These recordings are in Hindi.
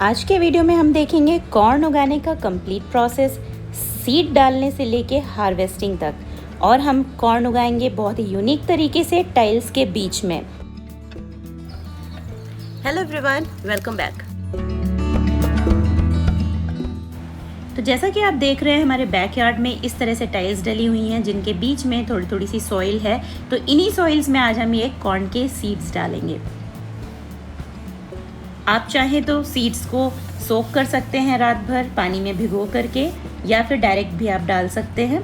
आज के वीडियो में हम देखेंगे कॉर्न उगाने का कंप्लीट प्रोसेस, सीड डालने से लेके हार्वेस्टिंग तक। और हम कॉर्न उगाएंगे बहुत ही यूनिक तरीके से टाइल्स के बीच में। Hello everyone, welcome back. तो जैसा कि आप देख रहे हैं हमारे बैकयार्ड में इस तरह से टाइल्स डली हुई हैं जिनके बीच में थोड़ी थोड़ी सी सॉइल है। तो इन्हीं सॉइल्स में आज हम ये कॉर्न के सीड्स डालेंगे। आप चाहें तो सीड्स को सोक कर सकते हैं रात भर पानी में भिगो करके, या फिर डायरेक्ट भी आप डाल सकते हैं।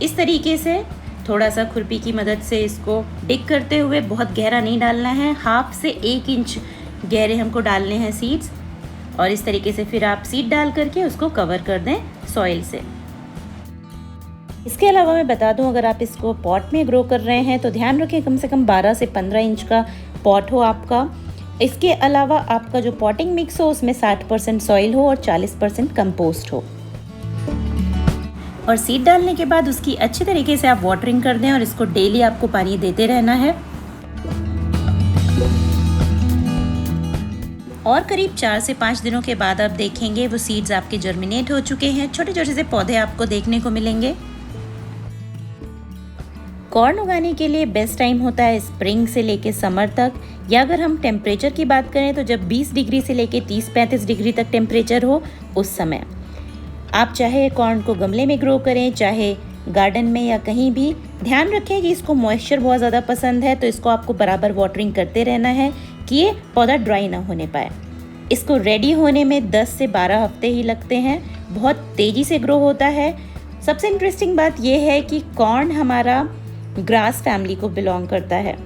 इस तरीके से थोड़ा सा खुरपी की मदद से इसको डिग करते हुए, बहुत गहरा नहीं डालना है, 1/2 से 1 इंच गहरे हमको डालने हैं सीड्स। और इस तरीके से फिर आप सीड डाल करके उसको कवर कर दें सॉइल से। इसके अलावा मैं बता दूं, अगर आप इसको पॉट में ग्रो कर रहे हैं तो ध्यान रखें कम से कम 12 से 15 इंच का पॉट हो आपका। इसके अलावा आपका जो पॉटिंग मिक्स हो उसमें 60% सॉइल हो और 40% कंपोस्ट हो। और सीड डालने के बाद उसकी अच्छे तरीके से आप वाटरिंग कर दें और इसको डेली आपको पानी देते रहना है। और करीब 4 से 5 दिनों के बाद आप देखेंगे वो सीड्स आपके जर्मिनेट हो चुके हैं, छोटे छोटे से पौधे आपको देखने को मिलेंगे। कॉर्न उगाने के लिए बेस्ट टाइम होता है स्प्रिंग से लेके समर तक, या अगर हम टेम्परेचर की बात करें तो जब 20 डिग्री से लेके 30-35 डिग्री तक टेम्परेचर हो उस समय। आप चाहे कॉर्न को गमले में ग्रो करें, चाहे गार्डन में या कहीं भी, ध्यान रखें कि इसको मॉइस्चर बहुत ज़्यादा पसंद है, तो इसको आपको बराबर वाटरिंग करते रहना है कि ये पौधा ड्राई ना होने पाए। इसको रेडी होने में 10 से 12 हफ्ते ही लगते हैं, बहुत तेज़ी से ग्रो होता है। सबसे इंटरेस्टिंग बात यह है कि कॉर्न हमारा ग्रास फैमिली को बिलोंग करता है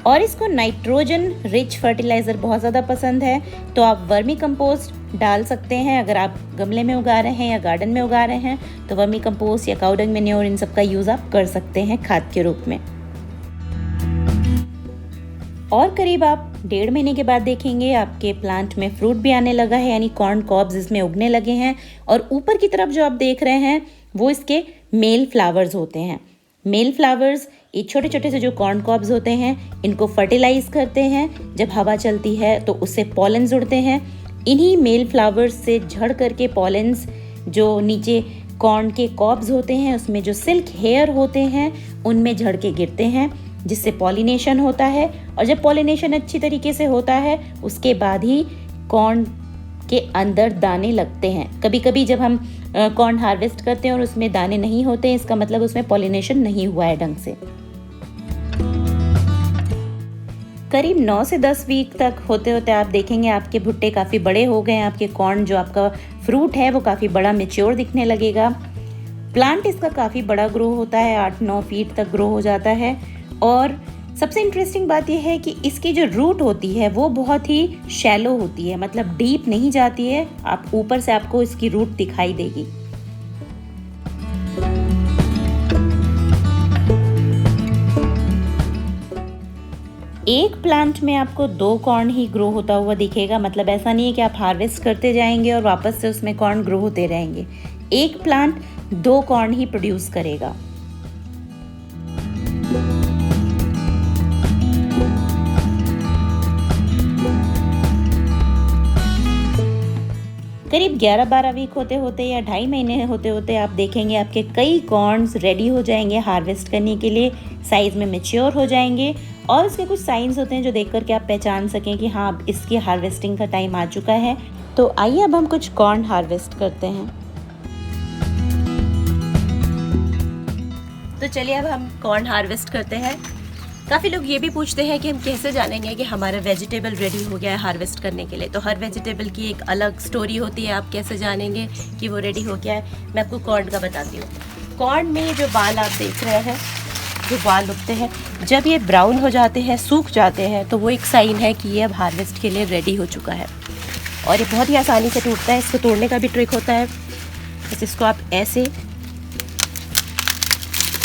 और इसको नाइट्रोजन रिच फर्टिलाइज़र बहुत ज़्यादा पसंद है। तो आप वर्मी कंपोस्ट डाल सकते हैं। अगर आप गमले में उगा रहे हैं या गार्डन में उगा रहे हैं तो वर्मी कंपोस्ट या काउ डंग मैन्योर, इन सब का यूज़ आप कर सकते हैं खाद के रूप में। और करीब आप 1.5 महीने के बाद देखेंगे आपके प्लांट में फ्रूट भी आने लगा है, यानी कॉर्न कॉब्स इसमें उगने लगे हैं। और ऊपर की तरफ जो आप देख रहे हैं वो इसके मेल फ्लावर्स होते हैं। मेल फ्लावर्स ये छोटे छोटे से जो कॉर्न कॉब्स होते हैं, इनको फर्टिलाइज करते हैं। जब हवा चलती है तो उससे पॉलेंस उड़ते हैं। इन्हीं मेल फ्लावर्स से झड़ करके पॉलेंस जो नीचे कॉर्न के कॉब्स होते हैं उसमें जो सिल्क हेयर होते हैं उनमें झड़ के गिरते हैं, जिससे पॉलिनेशन होता है। और जब पॉलिनेशन अच्छी तरीके से होता है उसके बाद ही कॉर्न के अंदर दाने लगते हैं। कभी कभी जब हम कॉर्न हार्वेस्ट करते हैं और उसमें दाने नहीं होते हैं, इसका मतलब उसमें पॉलिनेशन नहीं हुआ है ढंग से। करीब 9 से 10 वीक तक होते होते आप देखेंगे आपके भुट्टे काफ़ी बड़े हो गए हैं। आपके कॉर्न जो आपका फ्रूट है वो काफ़ी बड़ा मैच्योर दिखने लगेगा। प्लांट इसका काफ़ी बड़ा ग्रो होता है, 8-9 फीट तक ग्रो हो जाता है। और सबसे इंटरेस्टिंग बात यह है कि इसकी जो रूट होती है वो बहुत ही शैलो होती है, मतलब डीप नहीं जाती है। आप ऊपर से आपको इसकी रूट दिखाई देगी। एक प्लांट में आपको 2 कॉर्न ही ग्रो होता हुआ दिखेगा, मतलब ऐसा नहीं है कि आप हार्वेस्ट करते जाएंगे और वापस से उसमें कॉर्न ग्रो होते रहेंगे। एक प्लांट 2 कॉर्न ही प्रोड्यूस करेगा। करीब 11-12 वीक होते होते या 2.5 महीने होते होते आप देखेंगे आपके कई कॉर्न्स रेडी हो जाएंगे हार्वेस्ट करने के लिए, साइज़ में मैच्योर हो जाएंगे। और उसके कुछ साइंस होते हैं जो देख करके आप पहचान सकें कि हाँ अब इसकी हार्वेस्टिंग का टाइम आ चुका है। तो आइए अब हम कुछ कॉर्न हार्वेस्ट करते हैं। तो चलिए अब हम कॉर्न हार्वेस्ट करते हैं। काफ़ी लोग ये भी पूछते हैं कि हम कैसे जानेंगे कि हमारा वेजिटेबल रेडी हो गया है हार्वेस्ट करने के लिए। तो हर वेजिटेबल की एक अलग स्टोरी होती है, आप कैसे जानेंगे कि वो रेडी हो गया है। मैं आपको कॉर्न का बताती हूँ। कॉर्न में जो बाल आप देख रहे हैं, जो बाल उगते हैं, जब ये ब्राउन हो जाते हैं, सूख जाते हैं, तो वो एक साइन है कि ये अब हार्वेस्ट के लिए रेडी हो चुका है। और ये बहुत ही आसानी से टूटता है। इसको तोड़ने का भी ट्रिक होता है। बस इसको आप ऐसे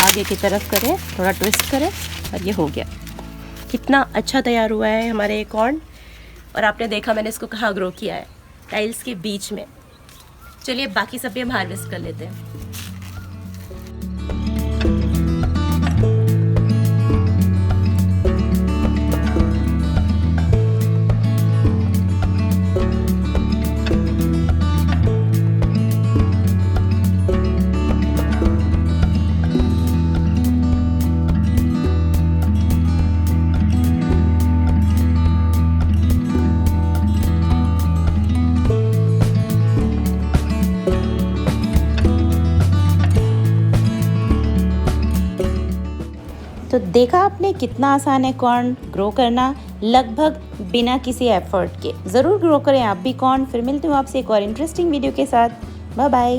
आगे की तरफ करें, थोड़ा ट्विस्ट करें और ये हो गया। कितना अच्छा तैयार हुआ है हमारे कॉर्न। और आपने देखा मैंने इसको कहाँ ग्रो किया है, टाइल्स के बीच में। चलिए बाकी सब भी हम हार्वेस्ट कर लेते हैं। तो देखा आपने कितना आसान है कॉर्न ग्रो करना लगभग बिना किसी एफर्ट के। ज़रूर ग्रो करें आप भी कॉर्न। फिर मिलती हूँ आपसे एक और इंटरेस्टिंग वीडियो के साथ। Bye bye.